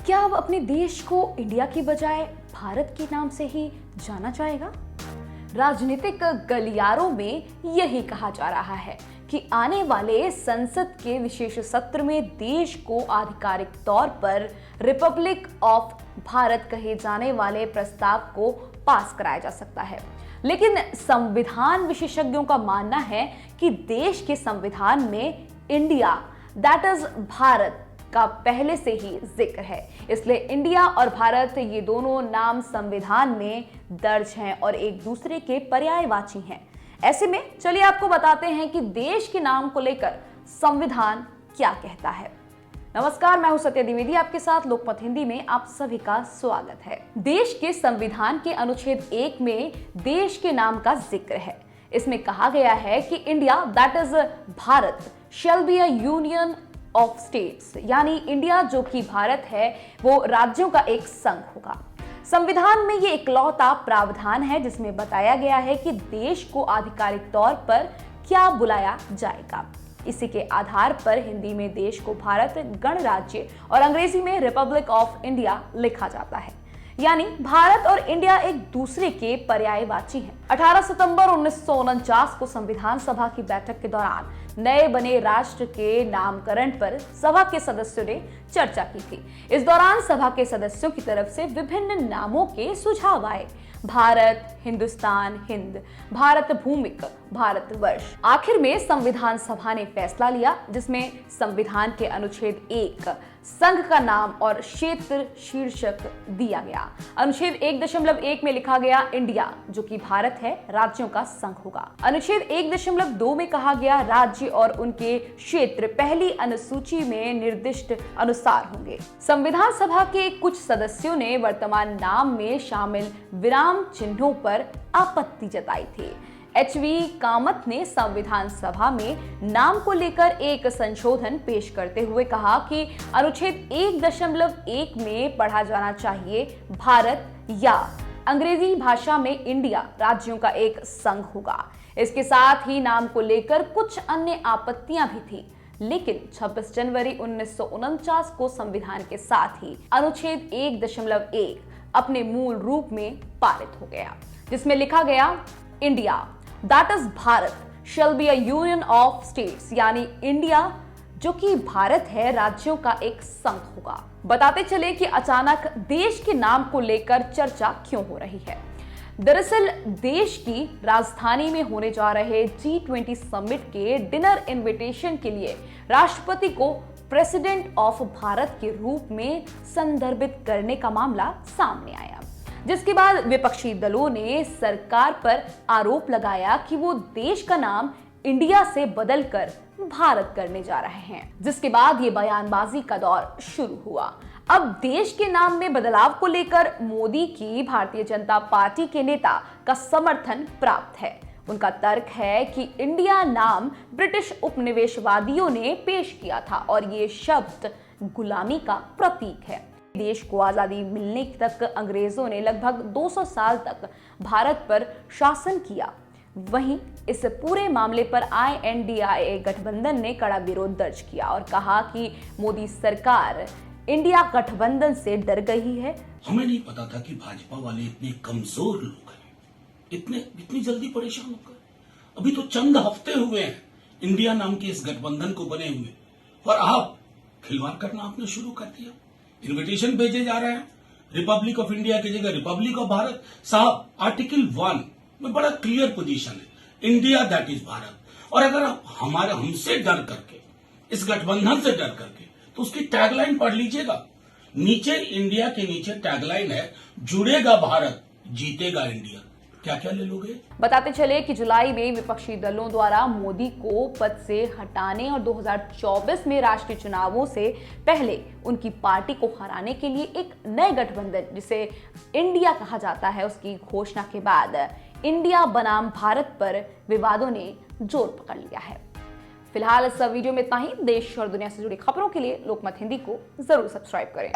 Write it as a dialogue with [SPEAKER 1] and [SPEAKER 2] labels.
[SPEAKER 1] क्या अब अपने देश को इंडिया की बजाय भारत के नाम से ही जाना जाएगा? राजनीतिक गलियारों में यही कहा जा रहा है कि आने वाले संसद के विशेष सत्र में देश को आधिकारिक तौर पर रिपब्लिक ऑफ भारत कहे जाने वाले प्रस्ताव को पास कराया जा सकता है। लेकिन संविधान विशेषज्ञों का मानना है कि देश के संविधान में इंडिया दैट इज भारत का पहले से ही जिक्र है, इसलिए इंडिया और भारत ये दोनों नाम संविधान में दर्ज हैं और एक दूसरे के पर्यायवाची हैं। ऐसे में चलिए आपको बताते हैं कि देश के नाम को लेकर संविधान क्या कहता है। नमस्कार, मैं हूं सत्या द्विवेदी, आपके साथ लोकमत हिंदी में आप सभी का स्वागत है। देश के संविधान के अनुच्छेद 1 में देश के नाम का जिक्र है। इसमें कहा गया है कि India that is Bharat shall be a union of states, यानी इंडिया जो कि भारत है वो राज्यों का एक संघ होगा। संविधान में ये इकलौता प्रावधान है जिसमें बताया गया है कि देश को आधिकारिक तौर पर क्या बुलाया जाएगा। इसी के आधार पर हिंदी में देश को भारत गणराज्य और अंग्रेजी में रिपब्लिक ऑफ इंडिया लिखा जाता है, यानी भारत और इंडिया एक दूसरे के पर्यायवाची हैं। 18 सितंबर 1949 को संविधान सभा की बैठक के दौरान नए बने राष्ट्र के नामकरण पर सभा के सदस्यों ने चर्चा की थी। इस दौरान सभा के सदस्यों की तरफ से विभिन्न नामों के सुझाव आए। भारत, हिंदुस्तान, हिंद, भारत भूमिक, भारतवर्ष। आखिर में संविधान सभा ने फैसला लिया जिसमें संविधान के अनुच्छेद 1 संघ का नाम और क्षेत्र शीर्षक दिया गया। अनुच्छेद 1.1 में लिखा गया इंडिया जो कि भारत है राज्यों का संघ होगा। अनुच्छेद 1.2 में कहा गया राज्य और उनके क्षेत्र पहली अनुसूची में निर्दिष्ट अनुसार होंगे। संविधान सभा के कुछ सदस्यों ने वर्तमान नाम में शामिल विराम चिन्हों पर आपत्ति जताई थी। एच.वी. कामत ने संविधान सभा में नाम को लेकर एक संशोधन पेश करते हुए कहा कि अनुच्छेद 1.1 में पढ़ा जाना चाहिए भारत या अंग्रेजी भाषा में इंडिया राज्यों का एक संघ होगा। इसके साथ ही नाम को लेकर कुछ अन्य आपत्तियां भी थी, लेकिन 26 जनवरी 1949 को संविधान के साथ ही अनुच्छेद 1.1 अपने मूल रूप में पारित हो गया, जिसमें लिखा गया India that is Bharat shall be a union of states, यानी इंडिया जो कि भारत है राज्यों का एक संघ होगा। बताते चले कि अचानक देश के नाम को लेकर चर्चा क्यों हो रही है। दरअसल देश की राजधानी में होने जा रहे G20 समिट के डिनर इनविटेशन के लिए राष्ट्रपति को प्रेसिडेंट ऑफ भारत के रूप में संदर्भित करने का मामला सामने आया, जिसके बाद विपक्षी दलों ने सरकार पर आरोप लगाया कि वो देश का नाम इंडिया से बदलकर भारत करने जा रहे हैं, जिसके बाद ये बयानबाजी का दौर शुरू हुआ। अब देश के नाम में बदलाव को लेकर मोदी की भारतीय जनता पार्टी के नेता का समर्थन प्राप्त है। उनका तर्क है कि इंडिया नाम ब्रिटिश उपनिवेशवादियों ने पेश किया था और ये शब्द गुलामी का प्रतीक है। देश को आजादी मिलने तक अंग्रेजों ने लगभग 200 साल तक भारत पर शासन किया। वहीं इस पूरे मामले पर INDIA गठबंधन ने कड़ा विरोध दर्ज किया और कहा कि मोदी सरकार इंडिया गठबंधन से डर गई है।
[SPEAKER 2] हमें नहीं पता था कि भाजपा वाले इतने कमजोर लोग हैं, इतनी जल्दी परेशान होकर। अभी तो चंद हफ्ते हुए हैं इंडिया नाम के इस गठबंधन को बने हुए, और आप खिलवाड़ करना आपने शुरू कर दिया। इन्विटेशन भेजे जा रहे हैं रिपब्लिक ऑफ इंडिया की जगह रिपब्लिक ऑफ भारत। साहब, आर्टिकल 1 में बड़ा क्लियर पोजीशन है, इंडिया दैट इज भारत। और अगर आप हमसे डर करके, इस गठबंधन से डर करके, तो उसकी टैगलाइन पढ़ लीजिएगा। नीचे इंडिया के नीचे टैगलाइन है, जुड़ेगा भारत जीतेगा इंडिया। क्या क्या ले लोगे?
[SPEAKER 1] बताते चले कि जुलाई में विपक्षी दलों द्वारा मोदी को पद से हटाने और 2024 में राष्ट्रीय चुनावों से पहले उनकी पार्टी को हराने के लिए एक नए गठबंधन जिसे इंडिया कहा जाता है उसकी घोषणा के बाद इंडिया बनाम भारत पर विवादों ने जोर पकड़ लिया है। फिलहाल इस वीडियो में इतना ही। देश और दुनिया से जुड़ी खबरों के लिए लोकमत हिंदी को जरूर सब्सक्राइब करें।